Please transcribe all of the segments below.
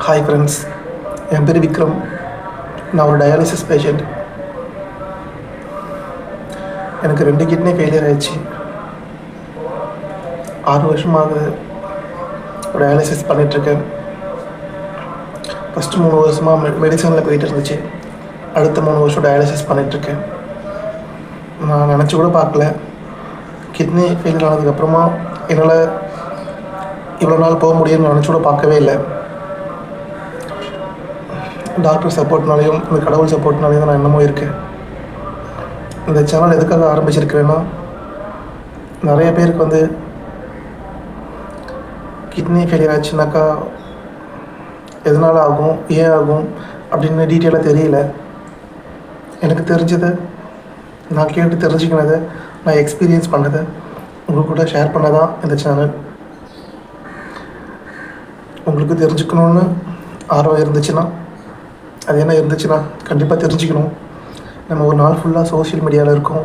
Hi friends, என் பேர் விக்ரம். நான் ஒரு டயாலிசிஸ் பேஷண்ட். எனக்கு 2 கிட்னி ஃபெயிலியர் ஆயிடுச்சு. 6 வருஷமாக டயாலிசிஸ் பண்ணிகிட்ருக்கேன். ஃபஸ்ட்டு 3 வருஷமாக மெடிசனில் போயிட்டு இருந்துச்சு. அடுத்த 3 வருஷம் டயாலிசிஸ் பண்ணிகிட்ருக்கேன். நான் நினச்சி கூட பார்க்கல, கிட்னி ஃபெயிலியர் ஆனதுக்கப்புறமா என்னால் இவ்வளோ நாள் போக முடியும்னு நினச்சி கூட பார்க்கவே இல்லை. டாக்டர் சப்போர்ட்னாலையும் இந்த கடவுள் சப்போர்ட்னாலையும் தான் நான் என்னமோ இருக்கேன். இந்த சேனல் எதுக்காக ஆரம்பிச்சிருக்கிறேன்னா, நிறைய பேருக்கு கிட்னி ஃபெயிலியர் ஆச்சுனாக்கா எதனால் ஆகும், ஏன் ஆகும் அப்படின்னு டீட்டெயிலாக தெரியல. எனக்கு தெரிஞ்சதை நான் கேட்டு தெரிஞ்சுக்கினதை, நான் எக்ஸ்பீரியன்ஸ் பண்ணதை உங்களுக்கு கூட ஷேர் பண்ண தான் இந்த சேனல். உங்களுக்கு தெரிஞ்சுக்கணுன்னு ஆர்வம் இருந்துச்சுன்னா, அது என்ன இருந்துச்சுன்னா கண்டிப்பாக தெரிஞ்சுக்கணும். நம்ம ஒரு நாள் ஃபுல்லாக சோஷியல் மீடியாவில் இருக்கோம்,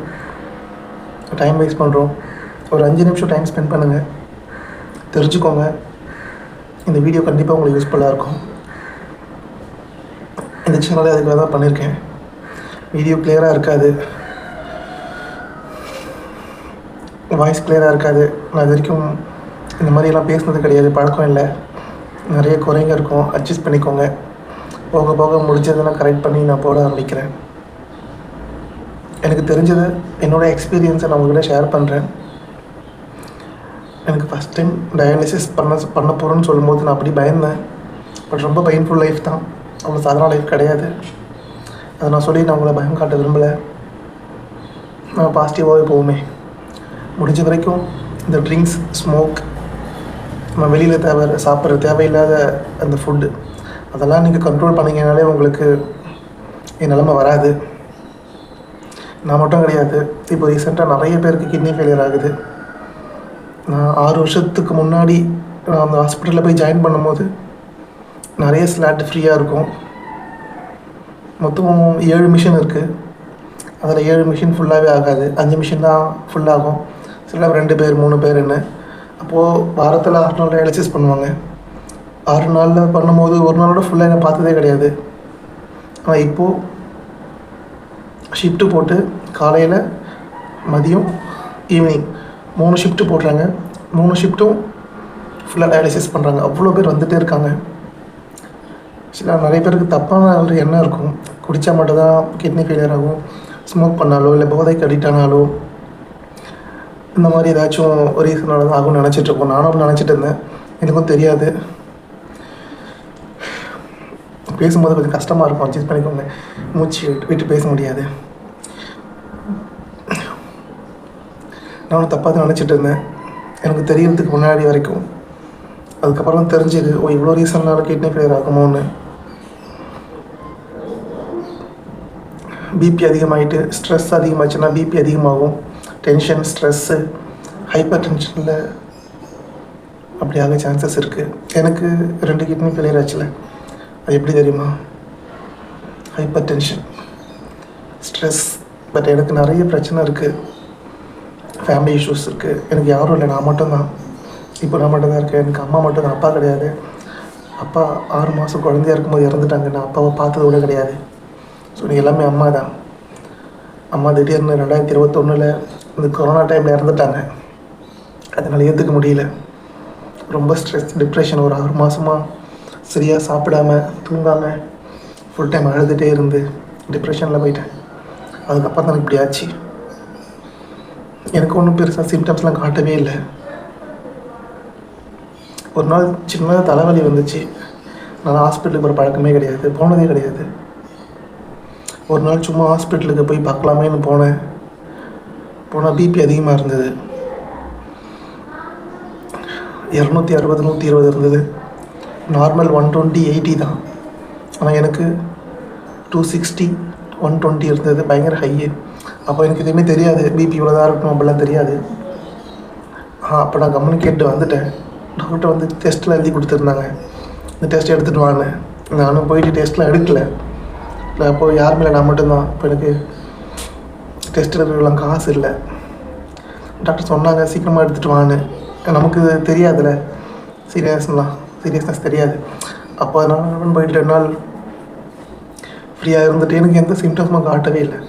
டைம் வேஸ்ட் பண்ணுறோம். ஒரு 5 நிமிஷம் டைம் ஸ்பெண்ட் பண்ணுங்கள், தெரிஞ்சுக்கோங்க. இந்த வீடியோ கண்டிப்பாக உங்களுக்கு யூஸ்ஃபுல்லாக இருக்கும். இந்த சேனலே அதுக்காக தான் பண்ணியிருக்கேன். வீடியோ கிளியராக இருக்காது, வாய்ஸ் கிளியராக இருக்காது. நான் இது வரைக்கும் இந்த மாதிரியெல்லாம் பேசுனது கிடையாது, பழக்கம் இல்லை. நிறைய குறைங்க இருக்கும், அட்ஜஸ்ட் பண்ணிக்கோங்க. போக போக முடிஞ்சதெல்லாம் கரெக்ட் பண்ணி நான் போட ஆரம்பிக்கிறேன். எனக்கு தெரிஞ்சதை, என்னோடய எக்ஸ்பீரியன்ஸை நான் உங்கள்கிட்ட ஷேர் பண்ணுறேன். எனக்கு ஃபஸ்ட் டைம் டயாலிசிஸ் பண்ண போகிறேன்னு சொல்லும்போது நான் அப்படி பயந்தேன். பட் ரொம்ப பெயின்ஃபுல் லைஃப் தான், அவ்வளோ சாதாரண லைஃப் கிடையாது. அதை நான் சொல்லி நான் உங்களை பயம் காட்ட விரும்பலை. நான் பாசிட்டிவாகவே போவோமே. முடிஞ்ச வரைக்கும் இந்த ட்ரிங்க்ஸ், ஸ்மோக், நம்ம வெளியில் சாப்பிட்ற தேவையில்லாத அந்த ஃபுட்டு, அதெல்லாம் நீங்கள் கண்ட்ரோல் பண்ணிங்கனாலே உங்களுக்கு என் நிலமை வராது. நான் மட்டும் கிடையாது, இப்போ ரீசெண்டாக நிறைய பேருக்கு கிட்னி ஃபெயிலியர் ஆகுது. நான் 6 வருஷத்துக்கு முன்னாடி நான் அந்த ஹாஸ்பிட்டலில் போய் ஜாயின் பண்ணும்போது நிறைய ஸ்லாட் ஃப்ரீயாக இருக்கும். மொத்தம் 7 மிஷின் இருக்குது. அதில் 7 மிஷின் ஃபுல்லாகவே ஆகாது, 5 மிஷின் தான் ஃபுல்லாகும். சில 2 பேர் 3 பேருன்னு. அப்போது வாரத்தில் 6 நாள் டயாலிசிஸ் பண்ணுவாங்க. 6 நாளில் பண்ணும்போது ஒரு நாளோட ஃபுல்லாக என்னை பார்த்ததே கிடையாது. ஆனால் இப்போது ஷிஃப்ட்டு போட்டு காலையில், மதியம், ஈவினிங் 3 ஷிஃப்ட்டு போடுறாங்க. 3 ஷிஃப்ட்டும் ஃபுல்லாக டயாலிசிஸ் பண்ணுறாங்க. அவ்வளோ பேர் வந்துகிட்டே இருக்காங்க. சில நிறைய பேருக்கு தப்பான ஒரு எண்ணம் இருக்கும், குடித்தா மட்டும்தான் கிட்னி ஃபெயிலியர் ஆகும், ஸ்மோக் பண்ணாலோ இல்லை போதைக்கு அடிக்ட் ஆனாலோ இந்த மாதிரி ஏதாச்சும் ஒரு ரீசனால தான் ஆகும்னு நினச்சிட்ருக்கோம். நானும் நினச்சிட்டு இருந்தேன், எனக்கும் தெரியாது. பேசும்போது கொஞ்சம் கஷ்டமாக இருக்கும், அட்ஜஸ்ட் பண்ணிக்கோங்க. மூச்சு விட்டு பேச முடியாது. நானும் தப்பாக தான் நினச்சிட்டு இருந்தேன், எனக்கு தெரியறதுக்கு முன்னாடி வரைக்கும். அதுக்கப்புறம் தெரிஞ்சது, இவ்வளோ ரீசன்னால கிட்னி ஃபெயிலியர் ஆகுமோன்னு. பிபி அதிகமாகிட்டு, ஸ்ட்ரெஸ் அதிகமாச்சுன்னா பிபி அதிகமாகும். டென்ஷன், ஸ்ட்ரெஸ்ஸு, ஹைப்பர் டென்ஷனில் அப்படி ஆக சான்சஸ் இருக்குது. எனக்கு 2 கிட்னி ஃபெயிலியர் ஆச்சுல, அது எப்படி தெரியுமா? Hyper tension, stress. பட் எனக்கு நிறைய பிரச்சனை இருக்குது, ஃபேமிலி இஷ்யூஸ் இருக்குது. எனக்கு யாரும் இல்லை, நான் மட்டும்தான். இப்போ நான் மட்டும்தான் இருக்கேன். எனக்கு அம்மா மட்டும்தான், அப்பா கிடையாது. அப்பா 6 மாதம் குழந்தையாக இருக்கும்போது இறந்துட்டாங்க. நான் அப்பாவை பார்த்தது கூட கிடையாது. ஸோ நீங்கள் எல்லாமே அம்மா தான். அம்மா திடீர்னு 2021 இந்த கொரோனா டைமில் இறந்துட்டாங்க. அதனால் ஏற்றுக்க முடியல. ரொம்ப ஸ்ட்ரெஸ், டிப்ரெஷன். ஒரு 6 மாதமாக சரியாக சாப்பிடாம, தூங்காமல், ஃபுல் டைம் அழுதுகிட்டே இருந்து டிப்ரெஷனில் போயிட்டேன். அதுக்கப்புறம் தான் இப்படி ஆச்சு. எனக்கு ஒன்றும் பெருசாக சிம்டம்ஸ்லாம் காட்டவே இல்லை. ஒரு நாள் சின்னதாக தலைவலி வந்துச்சு. நான் ஹாஸ்பிட்டலுக்கு போகிற பழக்கமே கிடையாது, போனதே கிடையாது. ஒரு நாள் சும்மா ஹாஸ்பிட்டலுக்கு போய் பார்க்கலாமேன்னு போனால் பிபி அதிகமாக இருந்தது. 260, 120 இருந்தது. நார்மல் 120, 80 தான். ஆனால் எனக்கு 260, 120 இருந்தது. பயங்கர ஹையு. அப்போ எனக்கு எதுவுமே தெரியாது, பிபி இவ்வளோதான் இருக்கணும் அப்படிலாம் தெரியாது. அப்போ நான் கம்முன்னு கேட்டு வந்துட்டேன். டாக்டர் டெஸ்ட்டில் எழுதி கொடுத்துருந்தாங்க, இந்த டெஸ்ட் எடுத்துகிட்டு வாங்க. நானும் போயிட்டு டெஸ்ட்லாம் எடுக்கலை. அப்போது யாருமே இல்லை, நான் மட்டும்தான். இப்போ எனக்கு டெஸ்ட் எடுக்கிறதுலாம் காசு இல்லை. டாக்டர் சொன்னாங்க சீக்கிரமாக எடுத்துகிட்டு வான்னு. நமக்கு தெரியாதுல்ல, சீரியஸ்னஸ் தெரியாது. அப்போ நான் போயிட்டு 2 நாள் ஃப்ரீயாக இருந்துட்டு எனக்கு எந்த சிம்டம்ஸும் காட்டவே இல்லை.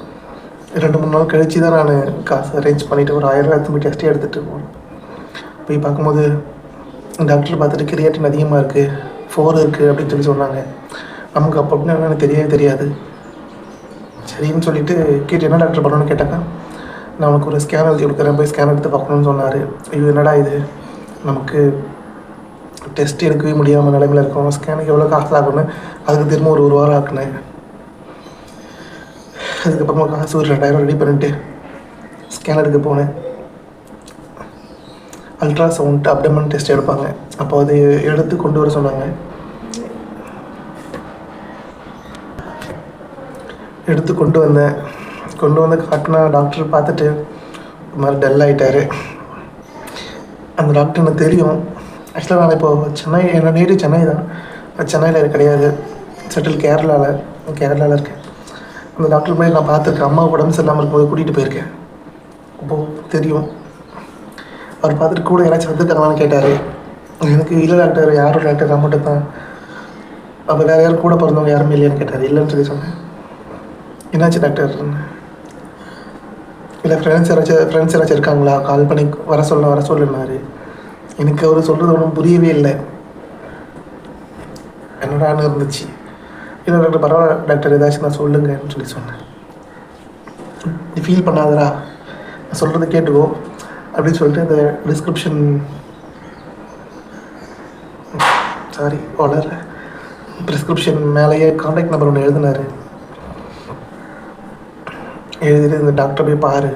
2-3 நாள் கழித்து தான் நான் காசு அரேஞ்ச் பண்ணிவிட்டு ஒரு 1000 ரூபா டெஸ்ட்டே எடுத்துகிட்டு போனேன். போய் பார்க்கும்போது டாக்டர் பார்த்துட்டு கிரியாட்டின் அதிகமாக இருக்குது, 4 இருக்குது அப்படின்னு சொல்லி சொன்னாங்க. நமக்கு அப்போ அப்படின்னு எனக்கு தெரியவே தெரியாது. சரின்னு சொல்லிவிட்டு கேட்டு என்ன டாக்டர் பண்ணணும்னு கேட்டாக்கா, நான் உனக்கு ஒரு ஸ்கேன் எழுதி கொடுக்குறேன், போய் ஸ்கேன் எடுத்து பார்க்கணுன்னு சொன்னார். இது என்னடா இது, நமக்கு டெஸ்ட் எடுக்கவே முடியாமல் நிலைமையில் இருக்கோம், ஸ்கேனுக்கு எவ்வளோ காசு ஆகுன்னு அதுக்கு திரும்ப ஒரு வாரம் ஆக்குனேன். அதுக்கப்புறமா காசு ஒரு 2000 ரெடி பண்ணிட்டு ஸ்கேன் எடுக்க போனேன். அல்ட்ராசவுண்ட் அப்டமன் டெஸ்ட் எடுப்பாங்க. அப்போ அது எடுத்து கொண்டு வர சொன்னாங்க. எடுத்து கொண்டு வந்து காட்டினா டாக்டர் பார்த்துட்டு ஒரு மாதிரி டல் ஆகிட்டார். அந்த டாக்டர் எனக்கு தெரியும். ஆக்சுவலாக நான் இப்போது சென்னை, என்னோட நேட்டிவ் சென்னை தான், சென்னையில் கிடையாது, செட்டில் கேரளாவில் இருக்கேன். அந்த டாக்டர் போய் நான் பார்த்துருக்கேன். அம்மா உடம்பு சரியில்லாமல் இருக்கும்போது கூட்டிகிட்டு போயிருக்கேன். அப்போது தெரியும். அவர் பார்த்துட்டு கூட யாராச்சும் வந்துருக்காங்களான்னு கேட்டார். எனக்கு இல்லை டாக்டர், யாரும் டாக்டர், நான் மட்டும் தான். அப்போ வேறு யாரும் கூட பிறந்தவங்க யாருமே இல்லையான்னு கேட்டார். இல்லைன்னு சொல்லி சொன்னேன். என்னாச்சு டாக்டர்? இல்லை ஃப்ரெண்ட்ஸ் யாராச்சும் இருக்காங்களா, கால் பண்ணி வர சொல்லுனாரு. எனக்கு அவர் சொல்கிறது ஒன்றும் புரியவே இல்லை. என்னடான்னு இருந்துச்சு. இல்லை டாக்டர் பரவாயில்ல டாக்டர், ஏதாச்சும் நான் சொல்லுங்கன்னு சொல்லி சொன்னேன். நீ ஃபீல் பண்ணாதரா, நான் சொல்கிறத கேட்டுக்கோ அப்படின்னு சொல்லிட்டு அந்த ப்ரிஸ்கிரிப்ஷன் மேலேயே கான்டாக்ட் நம்பர் ஒன்று எழுதினார். எழுதிட்டு இந்த டாக்டர் போய் பாரு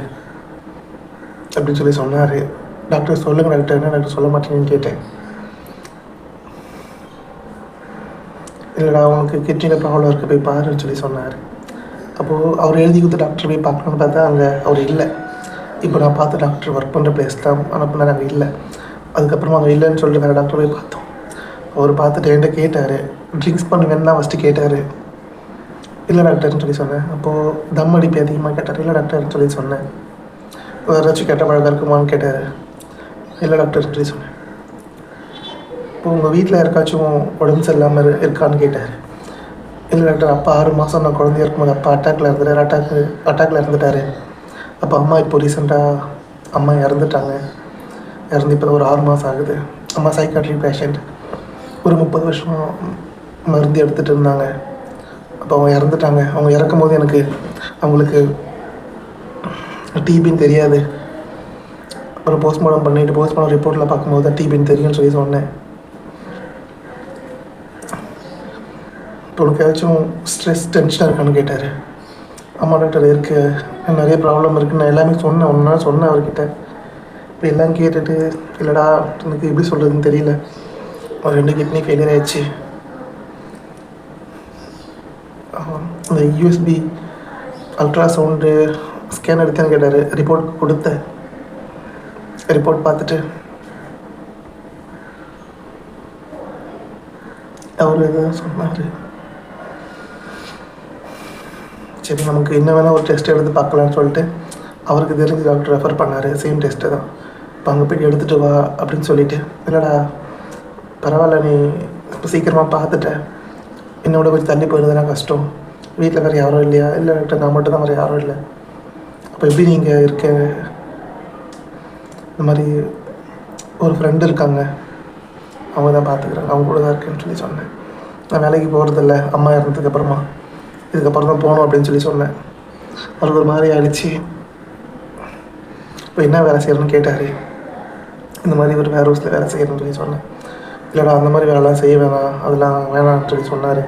அப்படின்னு சொல்லி சொன்னார். டாக்டர் சொல்லுங்கள் டாக்டர், என்ன டாக்டர் சொல்ல மாட்டேங்கன்னு கேட்டேன். இல்லைடா உனக்கு கிட்னியில் ப்ராப்ளம் இருக்குது, போய் பாருன்னு சொல்லி சொன்னார். அப்போது அவர் எழுதி கொடுத்து டாக்டர் போய் பார்க்கணுன்னு பார்த்தா அங்கே அவர் இல்லை. இப்போ நான் பார்த்து டாக்டர் ஒர்க் பண்ணுற பிளேஸ் தான் அனுப்புனார், அங்கே இல்லை. அதுக்கப்புறமா அங்கே இல்லைன்னு சொல்லிட்டு வேறு டாக்டர் போய் பார்த்தோம். அவர் பார்த்துட்டு என்கிட்ட கேட்டார், ட்ரிங்க்ஸ் பண்ணுவேன்னு தான் ஃபஸ்ட்டு கேட்டார். இல்லை டாக்டர்னு சொல்லி சொன்னேன். அப்போது தம் அடிப்பு அதிகமாக கேட்டார். இல்லை டாக்டர்னு சொல்லி சொன்னேன். வேறு ஏதாச்சும் கேட்ட பழக்கம் இருக்குமான்னு கேட்டார். இல்லை டாக்டர்னு சொல்லி சொன்னேன். இப்போ உங்கள் வீட்டில் யாருக்காச்சும் உடம்பு சரியில்லாமல் இருக்கான்னு கேட்டார். இல்லை டாக்டர், அப்பா 6 மாதம் நான் குழந்தைய இருக்கும்போது அப்பா அட்டாக்கில் இறந்துட்டார். அப்போ அம்மா இப்போ ரீசெண்டாக அம்மா இறந்துட்டாங்க. இறந்து இப்போ ஒரு 6 மாதம் ஆகுது. அம்மா சைக்காட்ரி பேஷண்ட், ஒரு 30 வருஷம் மருந்து எடுத்துகிட்டு இருந்தாங்க. அப்போ அவங்க இறந்துட்டாங்க. அவங்க இறக்கும் போது எனக்கு அவங்களுக்கு டிபின்னு தெரியாது. அப்புறம் போஸ்ட்மார்ட்டம் ரிப்போர்ட்டில் பார்க்கும்போது தான் டிபின்னு தெரியும்னு சொல்லி சொன்னேன். இப்போ உனக்கு ஏதாச்சும் ஸ்ட்ரெஸ் டென்ஷனாக இருக்கான்னு கேட்டார். ஆமாம் டாக்டர் இருக்குது, நிறைய ப்ராப்ளம் இருக்குது, நான் எல்லாமே சொன்னேன் அவர்கிட்ட. இப்போ எல்லாம் கேட்டுட்டு இல்லைடா எனக்கு எப்படி சொல்கிறதுன்னு தெரியல, ஒரு 2 கிட்னி ஃபெயிலியர் ஆயிடுச்சு. இந்த யூஎஸ்பி அல்ட்ராசவுண்டு ஸ்கேன் எடுத்தேன்னு கேட்டார். ரிப்போர்ட் கொடுத்தேன். ரிப்போர்ட் பார்த்துட்டு அவர் எதாவது சொன்னார். சரி நமக்கு இன்னும் வேணால் ஒரு டெஸ்ட் எடுத்து பார்க்கலான்னு சொல்லிட்டு அவருக்கு தெரிஞ்ச டாக்டர் ரெஃபர் பண்ணார். சேம் டெஸ்ட்டு தான். இப்போ அங்கே போய்ட்டு எடுத்துகிட்டு வா அப்படின்னு சொல்லிவிட்டு, இல்லைடா பரவாயில்ல நீ இப்போ சீக்கிரமாக பார்த்துட்டேன், என்னோட கொஞ்சம் தள்ளி போயிடுறதுனா கஷ்டம், வீட்டில் வேறு யாரும் இல்லையா? இல்லை டாக்டர் நான் மட்டும் தான், வேறு யாரும் இல்லை. அப்போ எப்படி நீங்கள் இருக்க? இந்த மாதிரி ஒரு ஃப்ரெண்டு இருக்காங்க, அவங்க தான் பார்த்துக்குறாங்க, அவங்க கூட தான் இருக்கேன்னு சொல்லி சொன்னேன். நான் வேலைக்கு போகிறதில்ல, அம்மா இறந்ததுக்கப்புறமா இதுக்கப்புறம் தான் போகணும் அப்படின்னு சொல்லி சொன்னேன். அவருக்கு ஒரு மாதிரி ஆகிடுச்சு. இப்போ என்ன வேலை செய்யணும்னு கேட்டார். இந்த மாதிரி ஒரு வேர் ஹவுஸில் வேலை செய்யணும்னு சொல்லி சொன்னேன். இல்லைடா அந்த மாதிரி வேலைலாம் செய்ய வேணாம், அதெல்லாம் வேணாம்னு சொல்லி சொன்னார்.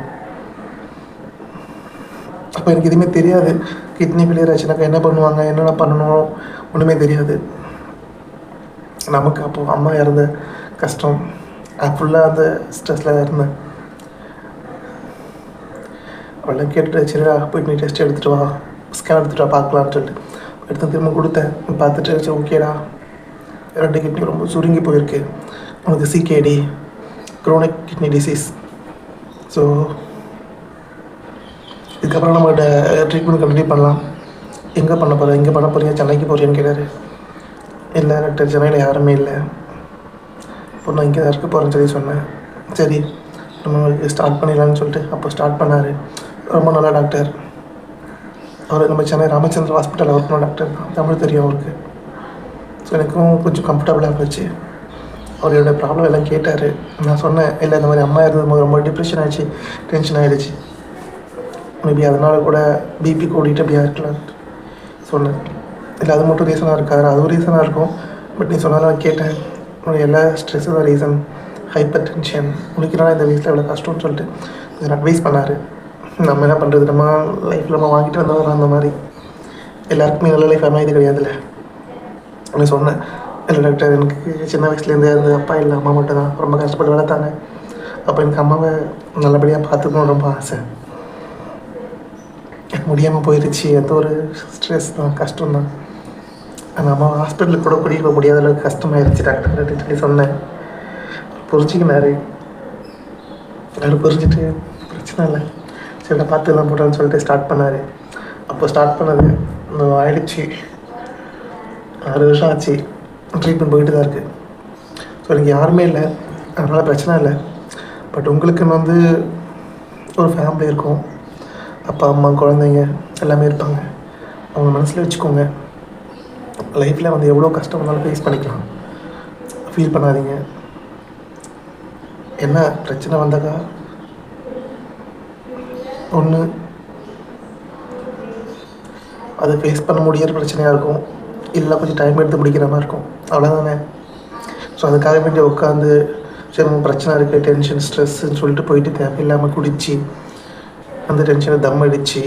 அப்போ எனக்கு எதுவுமே தெரியாது. கிட்னி ஃபெயிலியர் ஆச்சுனாக்கா என்ன பண்ணுவாங்க, என்னென்ன பண்ணணும் ஒன்றுமே தெரியாது நமக்கு. அப்போது அம்மா இறந்த கஷ்டம், ஃபுல்லாக அந்த ஸ்ட்ரெஸ்ஸில் இருந்தேன். அவெல்லாம் கேட்டுட்டு சரிடா போய்ட்டு நீ டெஸ்ட் எடுத்துகிட்டு வா, ஸ்கேன் எடுத்துகிட்டு வா பார்க்கலான்னு சொல்லிட்டு எடுத்து திரும்ப கொடுத்தேன். பார்த்துட்டு சரி ஓகேடா, 2 கிட்னி ரொம்ப சுருங்கி போயிருக்கு, உனக்கு CKD Kronig kidney disease. So இதுக்கப்புறம் நம்மகிட்ட ட்ரீட்மெண்ட் கண்டினியூ பண்ணலாம். எங்கே பண்ண போகிறீங்க, சென்னைக்கு போகிறீன்னு கேட்டார். இல்லை டாக்டர் சென்னையில் யாருமே இல்லை, இப்போ நான் இங்கே தான் இருக்க போகிறேன்னு சொல்லி சொன்னேன். சரி நம்ம ஸ்டார்ட் பண்ணிடலான்னு சொல்லிட்டு அப்போ ஸ்டார்ட் பண்ணார். ரொம்ப நல்ல டாக்டர். அவர் நம்ம சென்னை ராமச்சந்திர ஹாஸ்பிட்டலில் ஒர்க் பண்ண டாக்டர் தான். தமிழ் தெரியும் அவருக்கு. ஸோ எனக்கும் கொஞ்சம் கம்ஃபர்டபுளாக இருந்துச்சு. அவர் என்னோடய ப்ராப்ளம் எல்லாம் கேட்டார். நான் சொன்னேன், இல்லை இந்த மாதிரி அம்மா இருந்தது ரொம்ப டிப்ரெஷன் ஆகிடுச்சு, டென்ஷன் ஆகிடுச்சு, மேபி அதனால் கூட பிபி கூடிட்டு அப்படியா இருக்கலாம் சொன்னேன். இல்லை அது மட்டும் ரீசனாக இருக்காது, அதுவும் ரீசனாக இருக்கும். பட் நீ சொன்னாலும் நான் கேட்டேன், உனக்கு எல்லா ஸ்ட்ரெஸ்ஸு தான் ரீசன், ஹைப்பர் டென்ஷன், உனக்குனால இந்த வயசில் எவ்வளோ கஷ்டம்னு சொல்லிட்டு எனக்கு அட்வைஸ் பண்ணார். நம்ம என்ன பண்ணுறது, நம்ம லைஃப்பில் நம்ம வாங்கிட்டு வந்தவங்க அந்த மாதிரி எல்லாருக்குமே நல்ல லைஃப் அமைதி கிடையாதுல்ல. நான் சொன்னேன், இல்லை டாக்டர் எனக்கு சின்ன வயசுலேருந்தே அந்த அப்பா இல்லை அம்மா மட்டும் தான் ரொம்ப கஷ்டப்பட்டு வளர்த்தாங்க. அப்போ எனக்கு அம்மாவை நல்லபடியாக பார்த்துக்கணும்னு ரொம்ப ஆசை. முடியாமல் போயிடுச்சு, எந்த ஒரு ஸ்ட்ரெஸ் தான், கஷ்டம் தான். அந்த அம்மா ஹாஸ்பிட்டலுக்கு கூட கூட்டிகிட்டு போக முடியாத அளவுக்கு கஷ்டமாயிருச்சு டாக்டர் அப்படின்னு சொல்லி சொன்னேன். புரிஞ்சிக்கினாரு. அவர் புரிஞ்சுட்டு பிரச்சனை இல்லை, சரி பார்த்துக்கலாம் போட்டான்னு சொல்லிட்டு ஸ்டார்ட் பண்ணார். அப்போ ஸ்டார்ட் பண்ணது ஆயிடுச்சு 6 வருஷம் ஆச்சு. ட்ரீட்மெண்ட் போயிட்டு தான் இருக்குது. ஸோ எனக்கு யாருமே இல்லை, அதனால் பிரச்சனை இல்லை. பட் உங்களுக்குன்னு வந்து ஒரு ஃபேமிலி இருக்கும், அப்பா அம்மா குழந்தைங்க எல்லாமே இருப்பாங்க. அவங்க மனசில் வச்சுக்கோங்க. லைஃப்பில் வந்து எவ்வளோ கஷ்டம் வந்தாலும் ஃபேஸ் பண்ணிக்கலாம், ஃபீல் பண்ணாதீங்க. என்ன பிரச்சனை வந்தாக்கா ஒன்று அதை ஃபேஸ் பண்ண முடியாத பிரச்சனையாக இருக்கும், இல்லை கொஞ்சம் டைம் எடுத்து முடிக்கிற மாதிரி இருக்கும், அவ்வளோதானே. ஸோ அதுக்காக வேண்டி உட்காந்து சரி பிரச்சனை இருக்குது, டென்ஷன் ஸ்ட்ரெஸ்ஸுன்னு சொல்லிட்டு போயிட்டு தேவையில்லாமல் குடித்து அந்த டென்ஷனை தம் அடித்து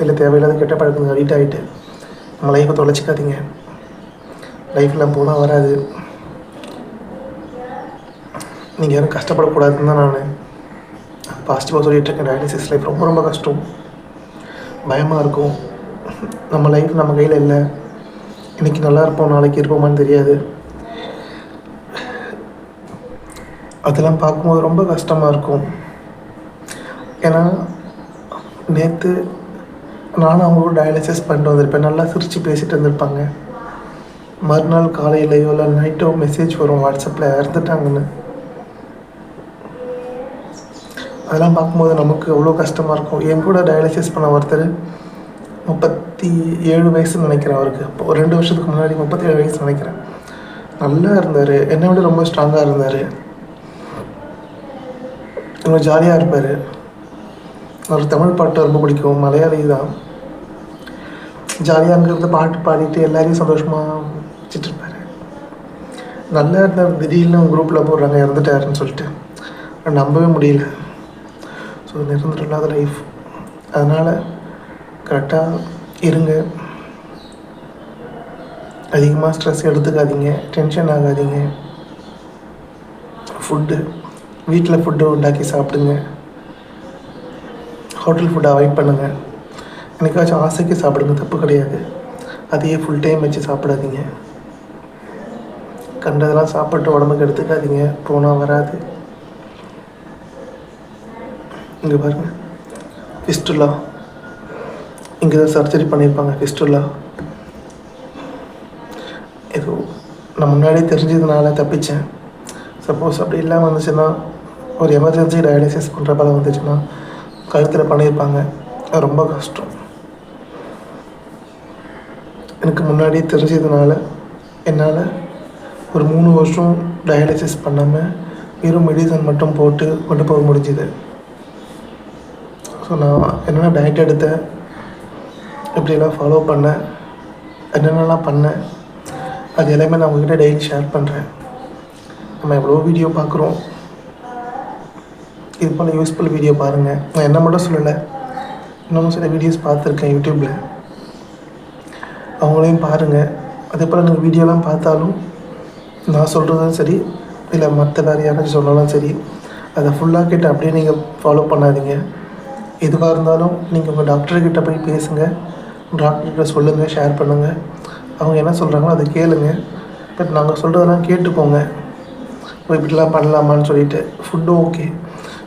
இல்லை தேவையில்லாத கெட்ட பழக்கங்கள் அடிக்ட் ஆகிட்டு நம்ம லைஃப்பை தொலைச்சிக்காதீங்க. லைஃப்லாம் போனால் வராது. நீங்கள் யாரும் கஷ்டப்படக்கூடாதுன்னு தான் நான் பாசிட்டிவாக சொல்லிகிட்ருக்கேன். டயாலிசிஸ் லைஃப் ரொம்ப ரொம்ப கஷ்டம், பயமாக இருக்கும். நம்ம லைஃப் நம்ம கையில் இல்லை. இன்றைக்கி நல்லா இருப்போம், நாளைக்கு இருப்போமான்னு தெரியாது. அதெல்லாம் பார்க்கும்போது ரொம்ப கஷ்டமாக இருக்கும். ஏன்னா நேற்று நானும் அவங்க கூட டயாலிசிஸ் பண்ணிட்டு வந்திருப்பேன், நல்லா சிரித்து பேசிகிட்டு இருந்திருப்பாங்க. மறுநாள் காலையிலையோ இல்லை நைட்டோ மெசேஜ் வரும் வாட்ஸ்அப்பில் இறந்துட்டாங்கன்னு. அதெல்லாம் பார்க்கும்போது நமக்கு எவ்வளோ கஷ்டமாக இருக்கும். என் கூட டயாலிசிஸ் பண்ண ஒருத்தர் 37 வயசுன்னு நினைக்கிறேன். அவருக்கு இப்போ 2 வருஷத்துக்கு முன்னாடி 37 வயசு நினைக்கிறேன். நல்லா இருந்தார், என்னை விட ரொம்ப ஸ்ட்ராங்காக இருந்தார், ரொம்ப ஜாலியாக இருப்பார். அவர் தமிழ் பாட்டு ரொம்ப பிடிக்கும், மலையாளி தான். ஜாலியாக அங்கேருந்து பாட்டு பாடிட்டு எல்லாரையும் சந்தோஷமாக வச்சுட்ருப்பார். நல்லா இருந்தார். திடீர்னு குரூப்பில் போடுறாங்க இறந்துட்டாருன்னு சொல்லிட்டு நம்பவே முடியல. ஸோ நிரந்தரம் இல்லாத லைஃப். அதனால் கரெக்டாக இருங்க, அதிகமாக ஸ்ட்ரெஸ் எடுத்துக்காதீங்க, டென்ஷன் ஆகாதீங்க. ஃபுட்டு வீட்டில் ஃபுட்டு உண்டாக்கி சாப்பிடுங்க, ஹோட்டல் ஃபுட்டை அவாய்ட் பண்ணுங்கள். எனக்காச்சும் ஆசைக்கு சாப்பிடுங்க, தப்பு கிடையாது. அதையே ஃபுல் டைம் வச்சு சாப்பிடாதீங்க. கண்டதெல்லாம் சாப்பிட்டு உடம்புக்கு எடுத்துக்காதீங்க, போனால் வராது. இங்கே பாருங்கள், ஃபிஸ்டுலா இங்கே தான் சர்ஜரி பண்ணியிருப்பாங்க. ஃபிஸ்டுலா ஏதோ நான் முன்னாடியே தெரிஞ்சதுனால தப்பிச்சேன். சப்போஸ் அப்படி இல்லாமல் வந்துச்சுன்னா, ஒரு எமர்ஜென்சி டயாலிசிஸ் பண்ணுற பலம் வந்துச்சுன்னா கழுத்தில் பண்ணியிருப்பாங்க. அது ரொம்ப கஷ்டம். எனக்கு முன்னாடியே தெரிஞ்சதுனால என்னால் ஒரு 3 வருஷம் டயாலிசிஸ் பண்ணாமல் வெறும் மெடிசன் மட்டும் போட்டு கொண்டு போக முடிஞ்சுது. ஸோ நான் என்னென்ன டயட் எடுத்தேன், எப்படியெல்லாம் ஃபாலோ பண்ணேன், என்னென்னலாம் பண்ணேன், அது எல்லாமே நான் உங்கள்கிட்ட டெய்லி ஷேர் பண்ணுறேன். நம்ம எவ்வளோ வீடியோ பார்க்குறோம், இது போல் யூஸ்ஃபுல் வீடியோ பாருங்கள். நான் என்ன மட்டும் சொல்லலை, இன்னமும் சில வீடியோஸ் பார்த்துருக்கேன் யூடியூப்பில், அவங்களையும் பாருங்கள். அதே போல் நீங்கள் வீடியோலாம் பார்த்தாலும் நான் சொல்கிறதும் சரி, இல்லை மற்ற வேறு யாராச்சும் சொன்னாலும் சரி, அதை ஃபுல்லாக கேட்டு அப்படியே நீங்கள் ஃபாலோ பண்ணாதீங்க. எதுவாக இருந்தாலும் நீங்கள் உங்கள் டாக்டர்கிட்ட போய் பேசுங்க, டாக்டர்கிட்ட சொல்லுங்கள், ஷேர் பண்ணுங்கள். அவங்க என்ன சொல்கிறாங்களோ அதை கேளுங்க. பட் நாங்கள் சொல்கிறதெல்லாம் கேட்டுக்கோங்க. இப்படிலாம் பண்ணலாமான்னு சொல்லிட்டு. ஃபுட்டும் ஓகே,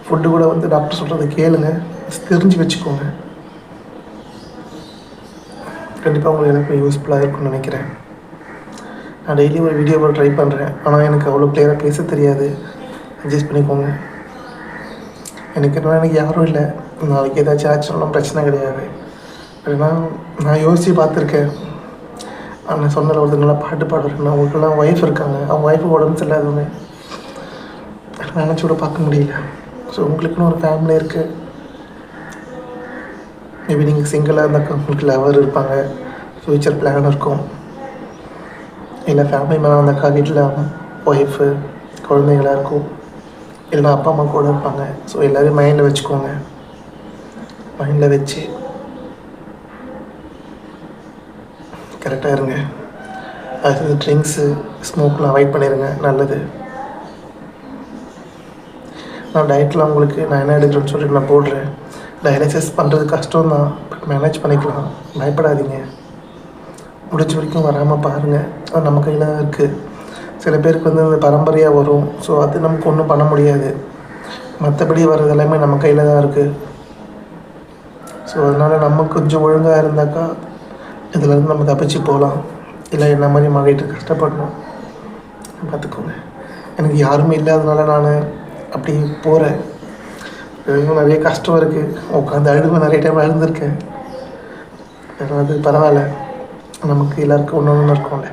ஃபுட்டு கூட வந்து டாக்டர் சொல்கிறத கேளுங்க, தெரிஞ்சு வச்சுக்கோங்க. கண்டிப்பாக உங்களுக்கு எனக்கு யூஸ்ஃபுல்லாக இருக்கும்னு நினைக்கிறேன். நான் டெய்லி ஒரு வீடியோவை ட்ரை பண்ணுறேன், ஆனால் எனக்கு அவ்வளோ கிளியராக பேச தெரியாது, அட்ஜஸ்ட் பண்ணிக்கோங்க. எனக்கு யாரும் இல்லை. நாளைக்கு ஏதாச்சும் ஆச்சுனாலும் பிரச்சனை கிடையாது. ஏன்னா நான் யோசித்து பார்த்துருக்கேன். நான் சொன்னல ஒருத்தங்களாம் பாட்டு பாடுறேன், அவங்களுக்குலாம் ஒய்ஃப் இருக்காங்க, அவங்க ஒய்ஃபுக்கு உடம்பு சரியில்லாதவங்க. நினச்சி கூட பார்க்க முடியல. ஸோ உங்களுக்குன்னு ஒரு ஃபேமிலி இருக்குது. மேபி நீங்கள் சிங்கிளாக இருந்தாக்கா உங்களுக்கு லவர் இருப்பாங்க, ஃப்யூச்சர் பிளான் இருக்கும். இல்லை ஃபேமிலி மேலே இருந்தாக்கா வீட்டில் ஒய்ஃபு குழந்தைங்களாக இருக்கும். இல்லைனா அப்பா அம்மா கூட இருப்பாங்க. ஸோ எல்லோரும் மைண்டில் வச்சுக்கோங்க. மைண்டில் வச்சு கரெக்டாக இருங்க. அது ட்ரிங்க்ஸு ஸ்மோக்லாம் அவாய்ட் பண்ணிடுங்க, நல்லது. நான் டயட்டில் உங்களுக்கு நான் என்ன எடுக்கிறேன்னு சொல்லிட்டு நான் போடுறேன். டயாலிசிஸ் பண்ணுறது கஷ்டம் தான், பட் மேனேஜ் பண்ணிக்கலாம். பயப்படாதீங்க. முடிஞ்ச வரைக்கும் வராமல் பாருங்கள். அது நம்ம கையில் தான் இருக்குது. சில பேருக்கு அந்த பரம்பரையாக வரும். ஸோ அது நமக்கு ஒன்றும் பண்ண முடியாது. மற்றபடி வர்றது எல்லாமே நம்ம கையில் தான் இருக்குது. ஸோ அதனால் நம்ம கொஞ்சம் ஒழுங்காக இருந்தாக்கா இதிலேருந்து நம்ம தப்பிச்சு போகலாம். இல்லை என்ன மாதிரி மகிழ்ச்சி கஷ்டப்படணும் பார்த்துக்கோங்க. எனக்கு யாருமே இல்லாதனால நான் அப்படி போகிறேன். இன்னும் நிறைய கஷ்டம் இருக்குது. உட்காந்து அழுது நிறைய டைம் அழுதுருக்கேன். அது பரவாயில்ல, நமக்கு எல்லாருக்கும் ஒன்று ஒன்று இருக்கும்ல.